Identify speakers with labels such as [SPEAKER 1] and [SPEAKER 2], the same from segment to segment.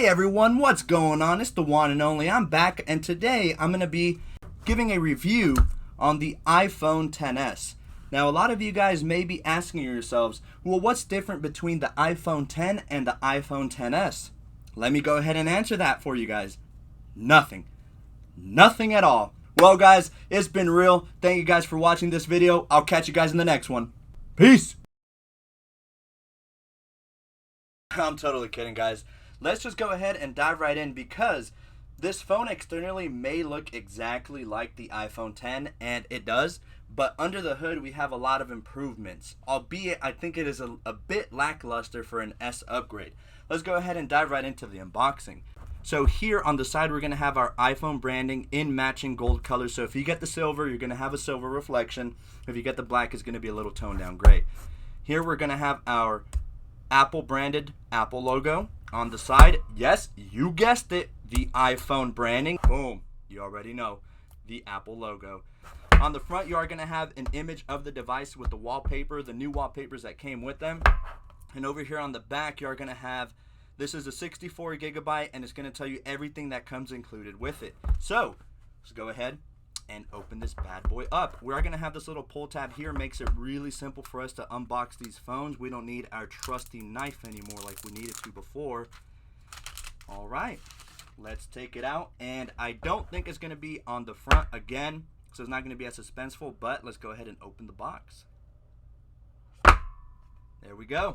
[SPEAKER 1] Hey everyone, what's going on? It's the one and only. I'm back, and today I'm going to be giving a review on the iPhone XS. Now, a lot of you guys may be asking yourselves, well, what's different between the iPhone X and the iPhone XS? Let me go ahead and answer that for you guys. Nothing. Nothing at all. Well, guys, it's been real. Thank you guys for watching this video. I'll catch you guys in the next one. Peace. I'm totally kidding, guys. Let's just go ahead and dive right in, because this phone externally may look exactly like the iPhone X, and it does, but under the hood we have a lot of improvements, albeit I think it is a bit lackluster for an S upgrade. Let's go ahead and dive right into the unboxing. So here on the side we're going to have our iPhone branding in matching gold color. So if you get the silver, you're going to have a silver reflection. If you get the black, it's going to be a little toned down gray. Here we're going to have our Apple branded Apple logo. On the side, yes, you guessed it, the iPhone branding. Boom, you already know, the Apple logo. On the front, you are going to have an image of the device with the wallpaper, the new wallpapers that came with them. And over here on the back, you are going to have, this is a 64 gigabyte, and it's going to tell you everything that comes included with it. So, let's go ahead and open this bad boy up. We are going to have this little pull tab here. Makes it really simple for us to unbox these phones. We don't need our trusty knife anymore like we needed to before. All right, let's take it out. And I don't think it's going to be on the front again, so it's not going to be as suspenseful, but let's go ahead and open the box. There we go.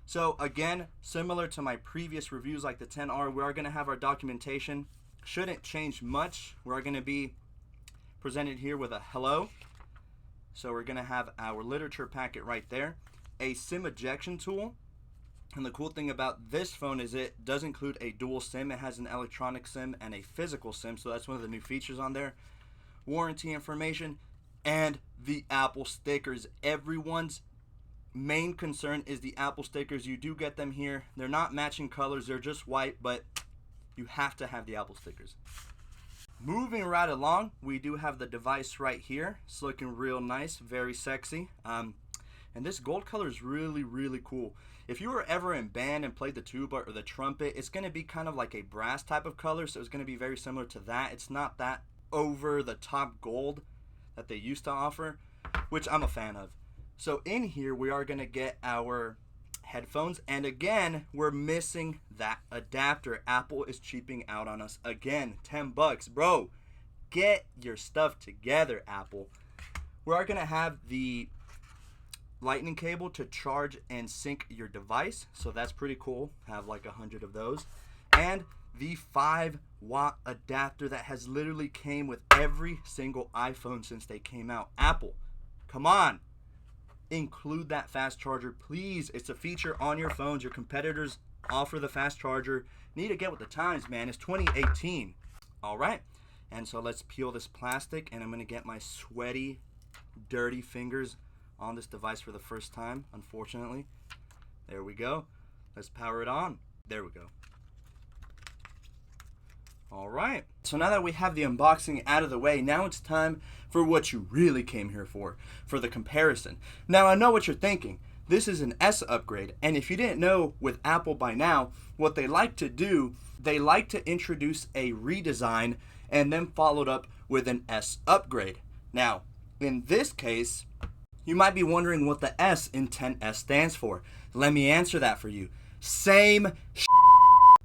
[SPEAKER 1] So again, similar to my previous reviews like the 10R, we are going to have our documentation. Shouldn't change much. We are going to be presented here with a hello. So we're going to have our literature packet right there, a SIM ejection tool, and the cool thing about this phone is it does include a dual SIM. It has an electronic SIM and a physical SIM, so that's one of the new features on there. Warranty information and the Apple stickers. Everyone's main concern is the Apple stickers. You do get them here. They're not matching colors, they're just white, but you have to have the Apple stickers. Moving right along, we do have the device right here. It's looking real nice, very sexy. And this gold color is really, really cool. If you were ever in band and played the tuba or the trumpet, it's going to be kind of like a brass type of color, so it's going to be very similar to that. It's not that over-the-top gold that they used to offer, which I'm a fan of. So in here, we are going to get our headphones, and again we're missing that adapter. Apple is cheaping out on us again. 10 bucks, bro. Get your stuff together, Apple. We are gonna have the lightning cable to charge and sync your device, so that's pretty cool. Have like 100 of those. And the 5-watt adapter that has literally came with every single iPhone since they came out. Apple, come on, include that fast charger, please. It's a feature on your phones. Your competitors offer the fast charger. Need to get with the times, man. It's 2018. All right, and so let's peel this plastic, and I'm gonna get my sweaty, dirty fingers on this device for the first time, unfortunately. There we go. Let's power it on. There we go. All right, so now that we have the unboxing out of the way, now it's time for what you really came here for the comparison. Now, I know what you're thinking. This is an S upgrade, and if you didn't know, with Apple by now, what they like to do, they like to introduce a redesign and then followed up with an S upgrade. Now, in this case, you might be wondering what the S in XS stands for. Let me answer that for you. Same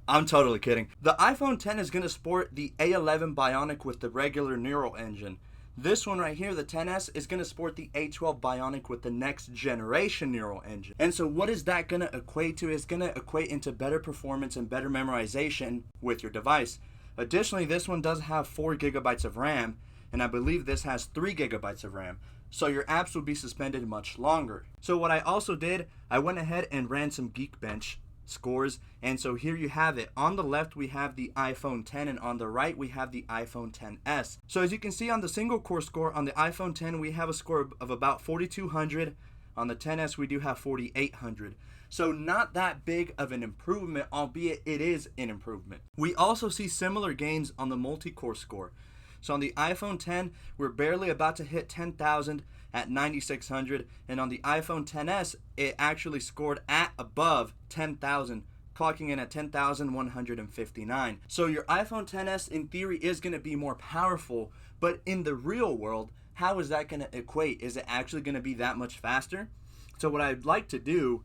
[SPEAKER 1] I'm totally kidding. The iPhone X is going to sport the A11 Bionic with the regular neural engine. This one right here, the XS, is going to sport the A12 Bionic with the next generation neural engine. And so what is that going to equate to? It's going to equate into better performance and better memorization with your device. Additionally, this one does have 4 gigabytes of RAM, and I believe this has 3 gigabytes of RAM. So your apps will be suspended much longer. So what I also did, I went ahead and ran some Geekbench scores, and so here you have it. On the left we have the iPhone X, and on the right we have the iPhone XS. So as you can see, on the single core score on the iPhone X we have a score of about 4200. On the XS we do have 4800. So not that big of an improvement, albeit it is an improvement. We also see similar gains on the multi-core score. So on the iPhone X, we're barely about to hit 10,000 at 9,600, and on the iPhone XS, it actually scored at above 10,000 clocking in at 10,159. So your iPhone XS in theory is going to be more powerful, but in the real world, how is that going to equate? Is it actually going to be that much faster? So what I'd like to do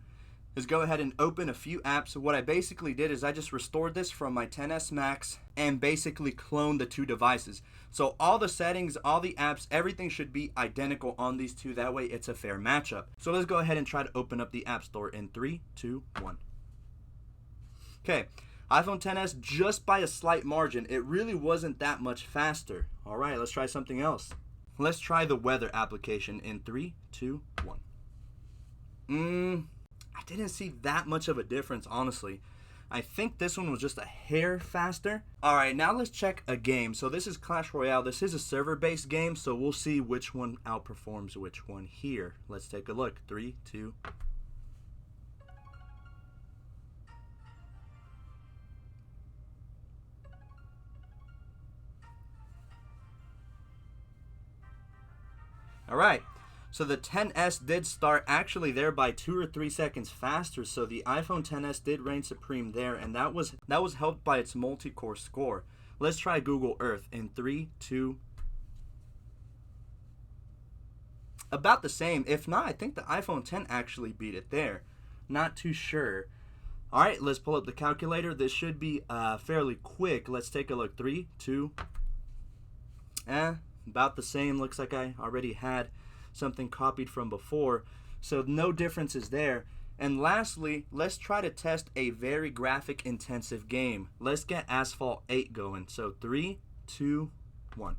[SPEAKER 1] is go ahead and open a few apps. What I basically did is I just restored this from my XS Max and basically cloned the two devices. So all the settings, all the apps, everything should be identical on these two. That way it's a fair matchup. So let's go ahead and try to open up the App Store in 3, 2, 1. Okay, iPhone XS just by a slight margin. It really wasn't that much faster. All right, let's try something else. Let's try the weather application in 3, 2, 1. I didn't see that much of a difference, honestly. I think this one was just a hair faster. Alright, now let's check a game. So this is Clash Royale. This is a server-based game, so we'll see which one outperforms which one here. Let's take a look. 3, 2. Alright. So the XS did start actually there by 2 or 3 seconds faster, so the iPhone XS did reign supreme there, and that was helped by its multi-core score. Let's try Google Earth in 3, 2. About the same. If not, I think the iPhone X actually beat it there. Not too sure. Alright, let's pull up the calculator. This should be fairly quick. Let's take a look. 3, 2. About the same. Looks like I already had something copied from before, so no differences there. And lastly, let's try to test a very graphic intensive game. Let's get Asphalt 8 going. So 3, 2, 1.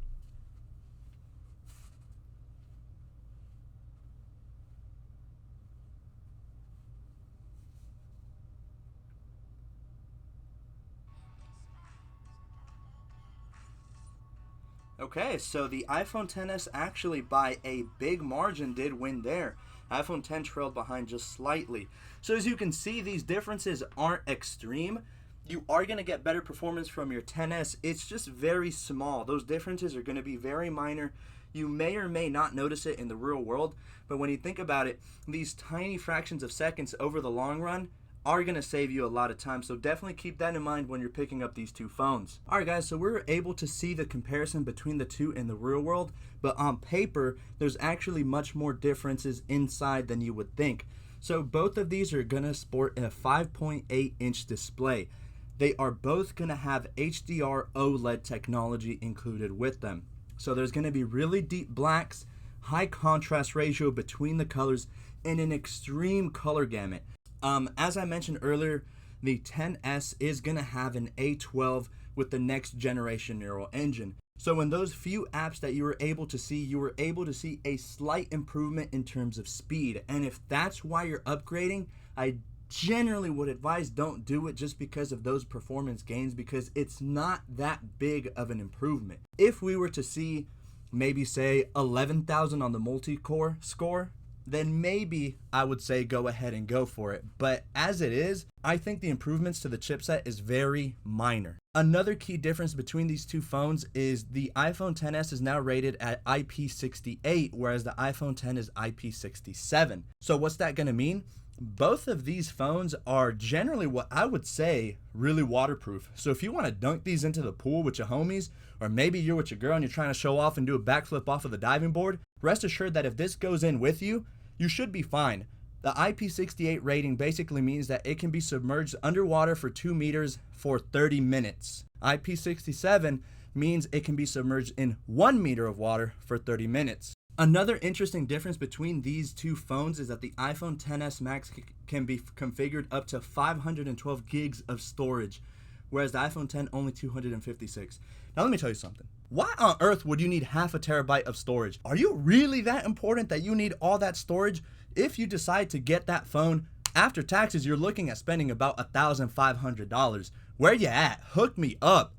[SPEAKER 1] Okay, so the iPhone XS actually by a big margin did win there. iPhone X trailed behind just slightly. So as you can see, these differences aren't extreme. You are going to get better performance from your XS. It's just very small. Those differences are going to be very minor. You may or may not notice it in the real world, but when you think about it, these tiny fractions of seconds over the long run are going to save you a lot of time. So definitely keep that in mind when you're picking up these two phones. Alright guys, so we're able to see the comparison between the two in the real world, but on paper there's actually much more differences inside than you would think. So both of these are going to sport a 5.8 inch display. They are both going to have HDR OLED technology included with them. So there's going to be really deep blacks, high contrast ratio between the colors, and an extreme color gamut. As I mentioned earlier, the XS is going to have an A12 with the next generation neural engine. So in those few apps that you were able to see a slight improvement in terms of speed. And if that's why you're upgrading, I generally would advise don't do it just because of those performance gains, because it's not that big of an improvement. If we were to see maybe say 11,000 on the multi-core score, then maybe I would say go ahead and go for it. But as it is, I think the improvements to the chipset is very minor. Another key difference between these two phones is the iPhone XS is now rated at IP68, whereas the iPhone X is IP67. So what's that gonna mean? Both of these phones are generally what I would say really waterproof. So if you want to dunk these into the pool with your homies, or maybe you're with your girl and you're trying to show off and do a backflip off of the diving board, rest assured that if this goes in with you, you should be fine. The IP68 rating basically means that it can be submerged underwater for 2 meters for 30 minutes. IP67 means it can be submerged in 1 meter of water for 30 minutes. Another interesting difference between these two phones is that the iPhone XS Max can be configured up to 512 gigs of storage, whereas the iPhone X only 256. Now let me tell you something. Why on earth would you need half a terabyte of storage? Are you really that important that you need all that storage? If you decide to get that phone, after taxes, you're looking at spending about $1,500. Where you at? Hook me up.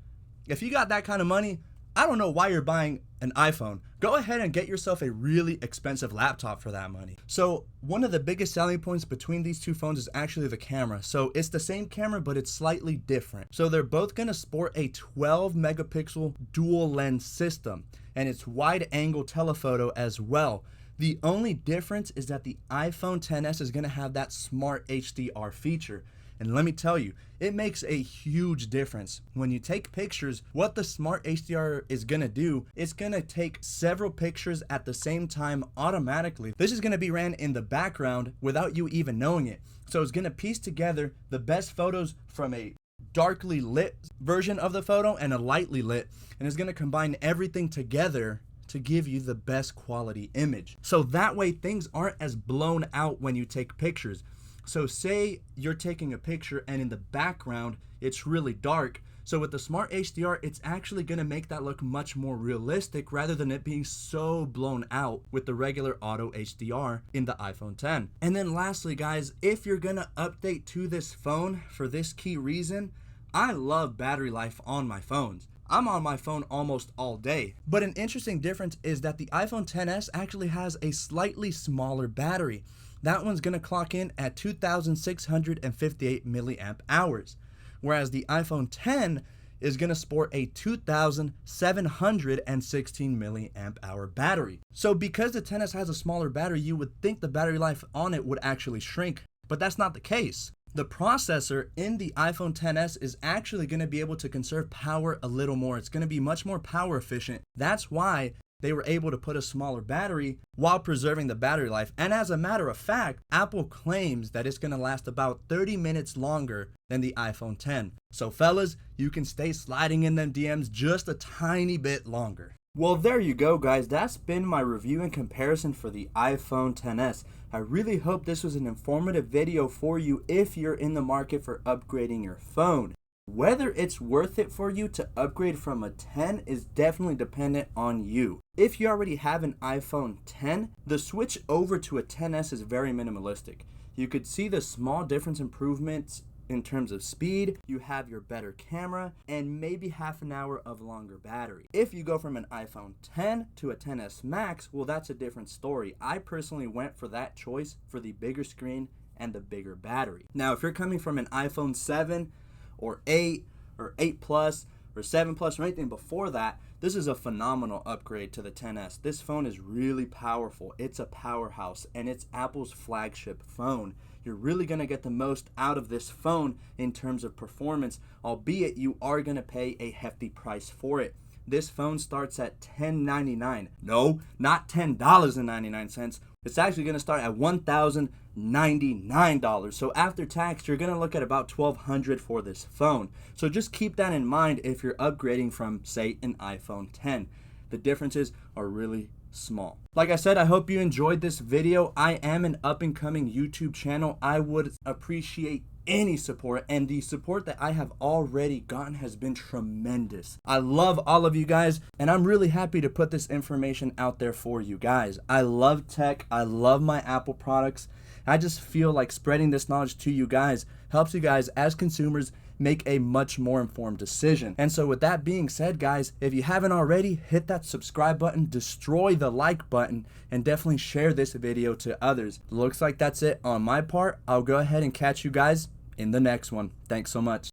[SPEAKER 1] If you got that kind of money, I don't know why you're buying an iPhone. Go ahead and get yourself a really expensive laptop for that money. So one of the biggest selling points between these two phones is actually the camera. So it's the same camera, but it's slightly different. So they're both gonna sport a 12 megapixel dual lens system, and it's wide angle telephoto as well. The only difference is that the iPhone XS is gonna have that smart HDR feature. And let me tell you, it makes a huge difference. When you take pictures, what the Smart HDR is gonna do, it's gonna take several pictures at the same time automatically. This is gonna be ran in the background without you even knowing it. So it's gonna piece together the best photos from a darkly lit version of the photo and a lightly lit, and it's gonna combine everything together to give you the best quality image. So that way things aren't as blown out when you take pictures. So say you're taking a picture and in the background it's really dark. So with the Smart HDR, it's actually gonna make that look much more realistic rather than it being so blown out with the regular auto HDR in the iPhone X. And then lastly guys, if you're gonna update to this phone for this key reason, I love battery life on my phones. I'm on my phone almost all day. But an interesting difference is that the iPhone XS actually has a slightly smaller battery. That one's gonna clock in at 2,658 milliamp hours, whereas the iPhone X is gonna sport a 2,716 milliamp hour battery. So because the XS has a smaller battery, you would think the battery life on it would actually shrink, but that's not the case. The processor in the iPhone XS is actually gonna be able to conserve power a little more. It's gonna be much more power efficient. That's why they were able to put a smaller battery while preserving the battery life. And as a matter of fact, Apple claims that it's gonna last about 30 minutes longer than the iPhone X. So fellas, you can stay sliding in them DMs just a tiny bit longer. Well, there you go guys, that's been my review and comparison for the iPhone XS. I really hope this was an informative video for you if you're in the market for upgrading your phone. Whether it's worth it for you to upgrade from a 10 is definitely dependent on you. If you already have an iPhone X, the switch over to a XS is very minimalistic. You could see the small difference improvements in terms of speed, you have your better camera, and maybe half an hour of longer battery. If you go from an iPhone X to a XS Max, well that's a different story. I personally went for that choice for the bigger screen and the bigger battery. Now if you're coming from an iPhone 7 or 8 or 8 Plus or 7 Plus or anything before that, this is a phenomenal upgrade to the XS. This phone is really powerful. It's a powerhouse and it's Apple's flagship phone. You're really gonna get the most out of this phone in terms of performance, albeit you are gonna pay a hefty price for it. This phone starts at $10.99. No, not $10.99. It's actually gonna start at $1,099. So after tax, you're gonna look at about $1,200 for this phone. So just keep that in mind if you're upgrading from, say, an iPhone X. The differences are really small. Like I said, I hope you enjoyed this video. I am an up-and-coming YouTube channel. I would appreciate any support, and the support that I have already gotten has been tremendous. I love all of you guys, and I'm really happy to put this information out there for you guys. I love tech. I love my Apple products. I just feel like spreading this knowledge to you guys helps you guys as consumers make a much more informed decision. And so with that being said, guys, if you haven't already, hit that subscribe button, destroy the like button, and definitely share this video to others. Looks like that's it on my part. I'll go ahead and catch you guys in the next one. Thanks so much.